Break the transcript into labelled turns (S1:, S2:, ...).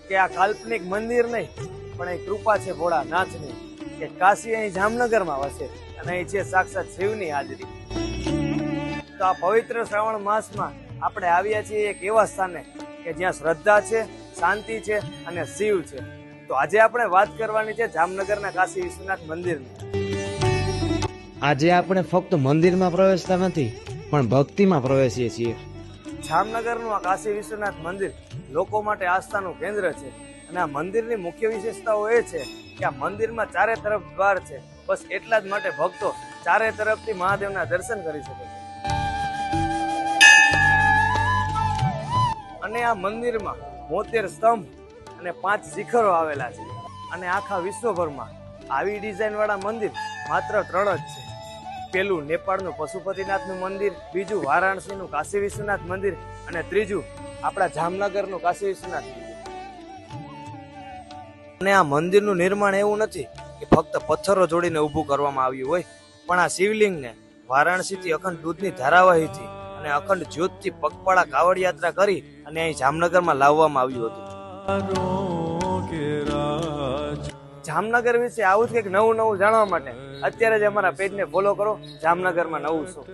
S1: કે આ કાલ્પનિક મંદિર નહીં પણ એ કૃપા છે ભોળાનાથની કે કાશી અહીં જામનગરમાં વસે અને અહીં છે સાક્ષાત શિવની હાજરી. તો આ પવિત્ર શ્રાવણ માસમાં આપણે આવ્યા છીએ એક એવા સ્થાને કે જ્યાં શ્રદ્ધા છે, શાંતિ છે અને શિવ છે. તો આજે આપણે વાત કરવાની છે જામનગરના કાશી વિશ્વનાથ મંદિરની.
S2: આજે આપણે ફક્ત મંદિરમાં પ્રવેશતા નથી પણ ભક્તિમાં પ્રવેશીએ છીએ.
S1: જામનગરનું આ કાશી વિશ્વનાથ મંદિર લોકો માટે આસ્થાનું કેન્દ્ર છે અને આ મંદિરની મુખ્ય વિશેષતાઓ એ છે કે આ મંદિરમાં ચારે તરફ દ્વાર છે. બસ એટલા જ માટે ભક્તો ચારે તરફથી મહાદેવના દર્શન કરી શકે છે. અને આ મંદિરમાં 72 સ્તંભ અને 5 શિખરો આવેલા છે અને આખા વિશ્વભરમાં આવી ડિઝાઇન વાળા મંદિર માત્ર 3 જ છે. પેલું નેપાળનું પશુપતિનાથનું મંદિર, બીજું વારાણસીનું કાશી વિશ્વનાથ મંદિર અને ત્રીજું આપણા જામનગરનું કાશી વિશ્વનાથ મંદિર. અને આ મંદિરનું નિર્માણ એવું નથી કે ફક્ત પથ્થરો જોડીને ઊભું કરવામાં આવ્યું હોય, પણ આ શિવલિંગને વારાણસીથી અખંડ દૂધની ધારાવાહીથી અને અખંડ જ્યોતથી પગપાળા કાવડ યાત્રા કરી અને અહીં જામનગરમાં લાવવામાં આવ્યું હતું. જામનગર વિશે આવું જ કંઈક નવું જાણવા માટે અત્યારે જ અમારા પેજને ફોલો કરો. જામનગરમાં નવું શું.